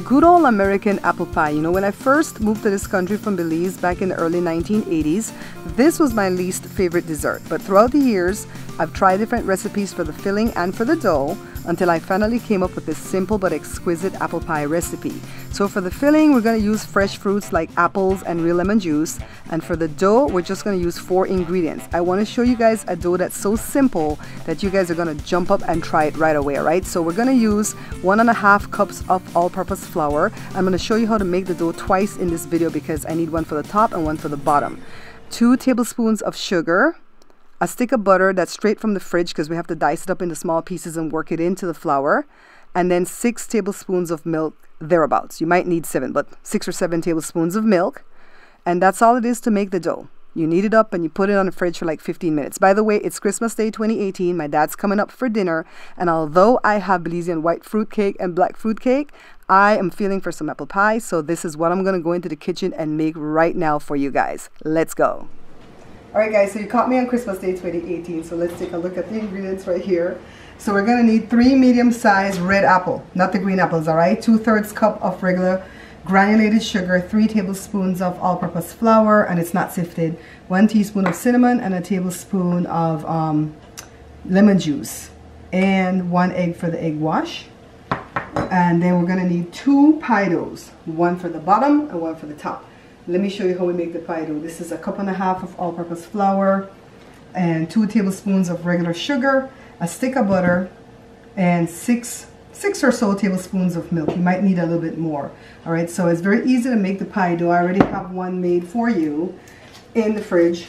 Good old American apple pie. You know, when I first moved to this country from Belize back in the early 1980s, this was my least favorite dessert. But throughout the years, I've tried different recipes for the filling and for the dough until I finally came up with this simple but exquisite apple pie recipe. So for the filling, we're going to use fresh fruits like apples and real lemon juice. And for the dough, we're just going to use 4 ingredients. I want to show you guys a dough that's so simple that you guys are going to jump up and try it right away, all right? So we're going to use 1.5 cups of all-purpose flour. I'm going to show you how to make the dough twice in this video because I need one for the top and one for the bottom. 2 tablespoons of sugar, a stick of butter that's straight from the fridge because we have to dice it up into small pieces and work it into the flour, and then 6 tablespoons of milk, thereabouts. You might need 7, but 6 or 7 tablespoons of milk. And that's all it is to make the dough. You knead it up and you put it on the fridge for like 15 minutes. By the way, it's Christmas Day 2018. My dad's coming up for dinner. And although I have Belizean white fruit cake and black fruit cake, I am feeling for some apple pie. So this is what I'm going to go into the kitchen and make right now for you guys. Let's go. All right, guys, so you caught me on Christmas Day 2018. So let's take a look at the ingredients right here. So we're going to need 3 medium-sized red apple, not the green apples, all right? 2/3 cup of regular granulated sugar, 3 tablespoons of all-purpose flour, and it's not sifted, 1 teaspoon of cinnamon, and a tablespoon of lemon juice, and 1 egg for the egg wash. And then we're going to need 2 pie doughs, 1 for the bottom and 1 for the top. Let me show you how we make the pie dough. This is 1.5 cups of all-purpose flour and 2 tablespoons of regular sugar, a stick of butter, and 6 or so tablespoons of milk. You might need a little bit more. All right, so it's very easy to make the pie dough. I already have one made for you in the fridge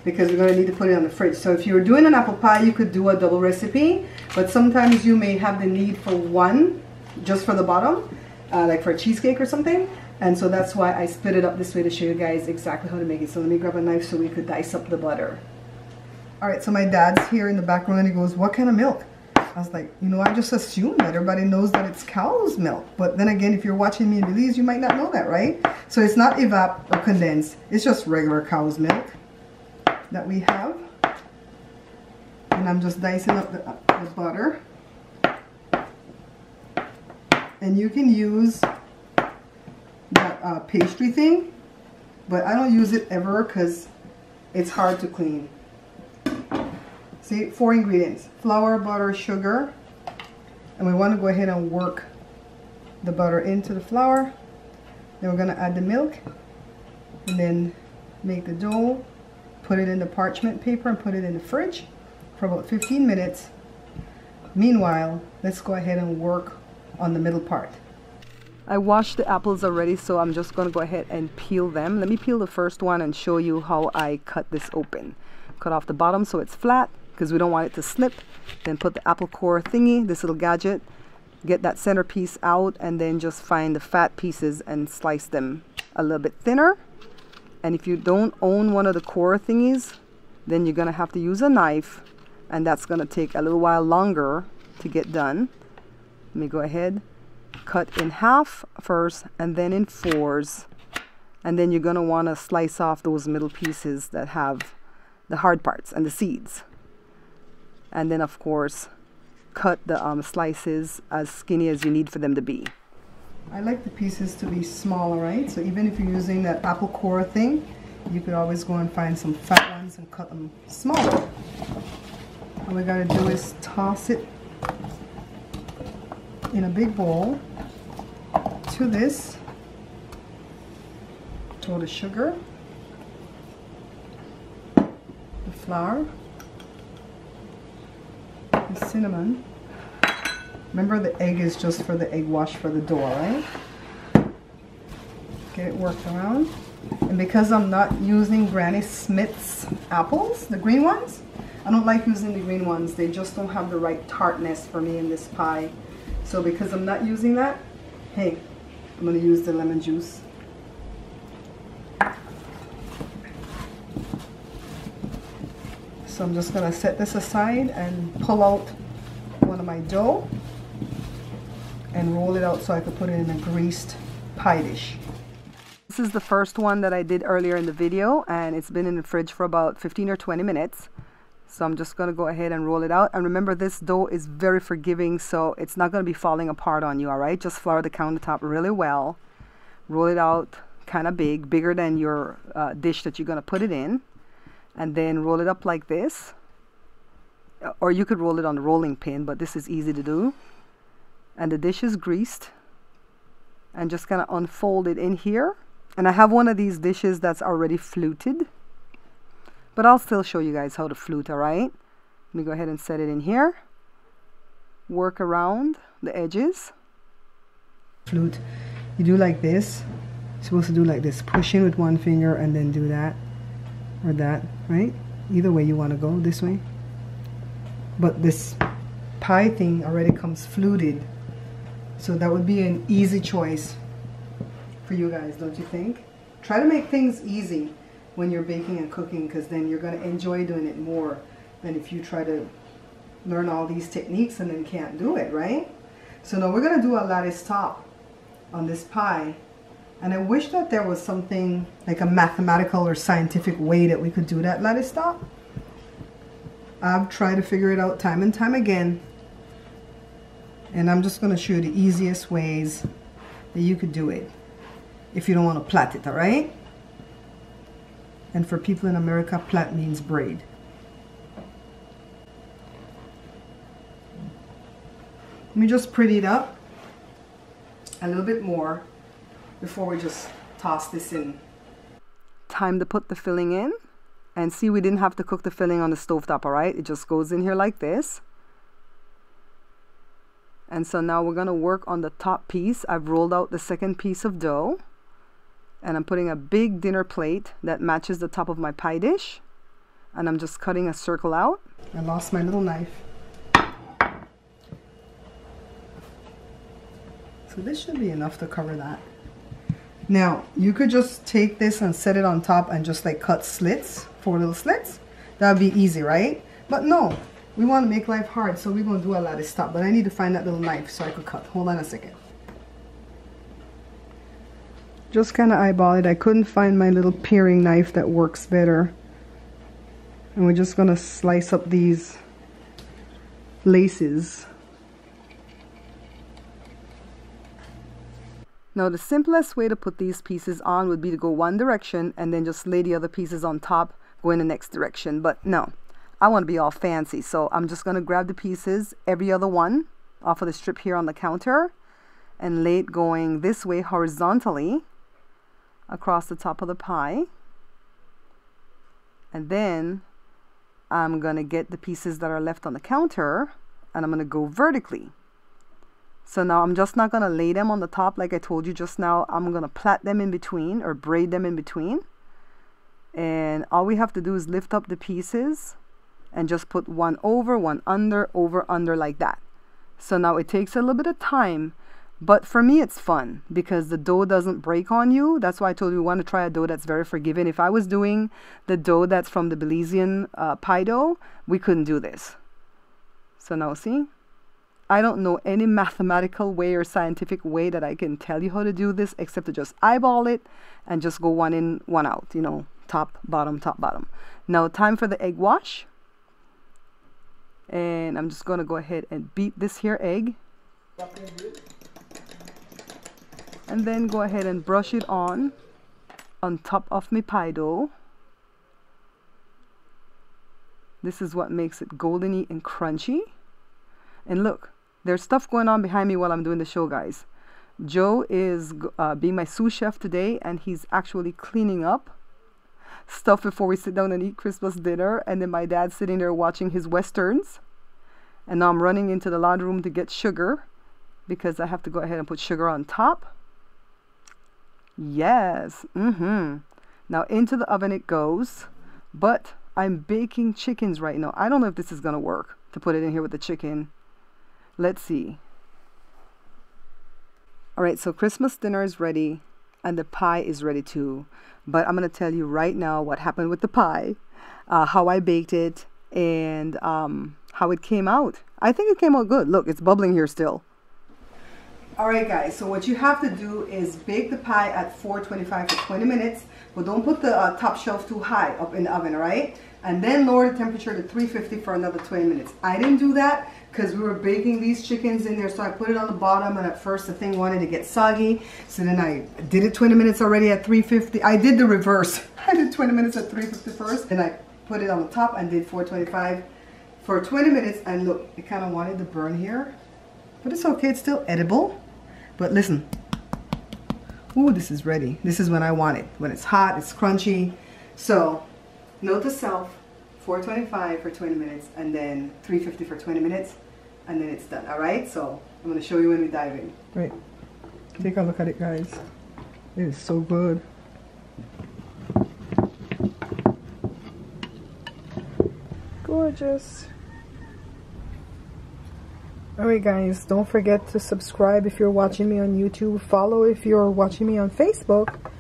because we're going to need to put it on the fridge. So if you were doing an apple pie, you could do a double recipe, but sometimes you may have the need for one just for the bottom, like for a cheesecake or something. And so that's why I split it up this way to show you guys exactly how to make it. So let me grab a knife so we could dice up the butter. All right, so my dad's here in the background and he goes, "What kind of milk?" I was like, you know, I just assume that everybody knows that it's cow's milk. But then again, if you're watching me in Belize, you might not know that, right? So it's not evap or condensed. It's just regular cow's milk that we have. And I'm just dicing up the butter. And you can use that pastry thing, but I don't use it ever because it's hard to clean. See, 4 ingredients: flour, butter, sugar, and we want to go ahead and work the butter into the flour. Then we're going to add the milk and then make the dough, put it in the parchment paper and put it in the fridge for about 15 minutes. Meanwhile, let's go ahead and work on the middle part. I washed the apples already, so I'm just going to go ahead and peel them. Let me peel the first one and show you how I cut this open. Cut off the bottom so it's flat, because we don't want it to slip. Then put the apple core thingy, this little gadget, get that center piece out, and then just find the fat pieces and slice them a little bit thinner. And if you don't own one of the core thingies, then you're gonna have to use a knife, and that's gonna take a little while longer to get done. Let me go ahead, cut in half first and then in 4s, and then you're gonna wanna slice off those middle pieces that have the hard parts and the seeds. And then of course cut the slices as skinny as you need for them to be. I like the pieces to be smaller, right? So even if you're using that apple core thing, you could always go and find some fat ones and cut them smaller. All we gotta do is toss it in a big bowl to this. Throw the sugar, the flour, the cinnamon. Remember, the egg is just for the egg wash for the dough, right? Get it worked around. And because I'm not using Granny Smith's apples, the green ones, I don't like using the green ones. They just don't have the right tartness for me in this pie. So because I'm not using that, hey, I'm going to use the lemon juice. So I'm just going to set this aside and pull out one of my dough and roll it out so I could put it in a greased pie dish. This is the first one that I did earlier in the video, and it's been in the fridge for about 15 or 20 minutes. So I'm just going to go ahead and roll it out. And remember, this dough is very forgiving, so it's not going to be falling apart on you, all right? Just flour the countertop really well. Roll it out kind of big, bigger than your dish that you're going to put it in. And then roll it up like this. Or you could roll it on the rolling pin, but this is easy to do. And the dish is greased. And just kind of unfold it in here. And I have one of these dishes that's already fluted. But I'll still show you guys how to flute, all right? Let me go ahead and set it in here. Work around the edges. Flute, you do like this. You're supposed to do like this. Push in with one finger and then do that. Or that, right? Either way you want to go, this way. But this pie thing already comes fluted. So that would be an easy choice for you guys, don't you think? Try to make things easy when you're baking and cooking, because then you're going to enjoy doing it more than if you try to learn all these techniques and then can't do it, right? So now we're going to do a lattice top on this pie, and I wish that there was something like a mathematical or scientific way that we could do that lattice top. I've tried to figure it out time and time again, and I'm just going to show you the easiest ways that you could do it if you don't want to plait it, all right? And for people in America, plait means braid. Let me just pretty it up a little bit more before we just toss this in. Time to put the filling in. And see, we didn't have to cook the filling on the stovetop, all right? It just goes in here like this. And so now we're going to work on the top piece. I've rolled out the second piece of dough. And I'm putting a big dinner plate that matches the top of my pie dish. And I'm just cutting a circle out. I lost my little knife. So this should be enough to cover that. Now, you could just take this and set it on top and just like cut slits, 4 little slits. That would be easy, right? But no, we want to make life hard, so we're going to do a lattice top. But I need to find that little knife so I could cut. Hold on a second. Just kind of eyeball it. I couldn't find my little paring knife that works better. And we're just going to slice up these laces. Now the simplest way to put these pieces on would be to go one direction and then just lay the other pieces on top, go in the next direction. But no, I want to be all fancy. So I'm just going to grab the pieces, every other one, off of the strip here on the counter and lay it going this way horizontally across the top of the pie. And then I'm going to get the pieces that are left on the counter and I'm going to go vertically. So now I'm just not going to lay them on the top like I told you just now. I'm going to plait them in between or braid them in between. And all we have to do is lift up the pieces and just put one over, one under, over, under like that. So now it takes a little bit of time, but for me it's fun because the dough doesn't break on you. That's why I told you we want to try a dough that's very forgiving. If I was doing the dough that's from the Belizean pie dough, we couldn't do this. So now see? I don't know any mathematical way or scientific way that I can tell you how to do this except to just eyeball it and just go one in, one out, you know, top, bottom, top, bottom. Now time for the egg wash. And I'm just going to go ahead and beat this here egg. And then go ahead and brush it on top of my pie dough. This is what makes it goldeny and crunchy. And look, there's stuff going on behind me while I'm doing the show, guys. Joe is being my sous chef today, and he's actually cleaning up stuff before we sit down and eat Christmas dinner. And then my dad's sitting there watching his westerns. And now I'm running into the laundry room to get sugar because I have to go ahead and put sugar on top. Yes. Now into the oven it goes. But I'm baking chickens right now. I don't know if this is going to work to put it in here with the chicken. Let's see. All right, so Christmas dinner is ready and the pie is ready too. But I'm going to tell you right now what happened with the pie, how I baked it, and how it came out. I think it came out good. Look, it's bubbling here still. All right, guys, so what you have to do is bake the pie at 425 for 20 minutes, but don't put the top shelf too high up in the oven, all right? and then lower the temperature to 350 for another 20 minutes. I didn't do that because we were baking these chickens in there, so I put it on the bottom, and at first the thing wanted to get soggy, so then I did it 20 minutes already at 350. I did the reverse. I did 20 minutes at 350 first, and I put it on the top and did 425 for 20 minutes, and look, it kind of wanted to burn here, but it's okay, it's still edible. But listen, ooh, this is ready. This is when I want it, when it's hot, it's crunchy. So note to self, 425 for 20 minutes, and then 350 for 20 minutes, and then it's done. All right, so I'm going to show you when we dive in. Right, take a look at it, guys. It is so good. Gorgeous. Alright guys, don't forget to subscribe if you're watching me on YouTube, follow if you're watching me on Facebook,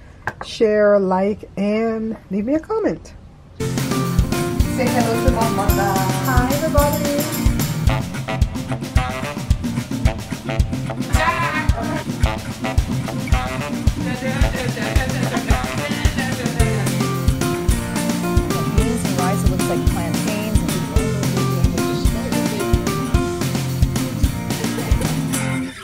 share, like, and leave me a comment. Say hello to Mama. Hi everybody. Beans and rice, it looks like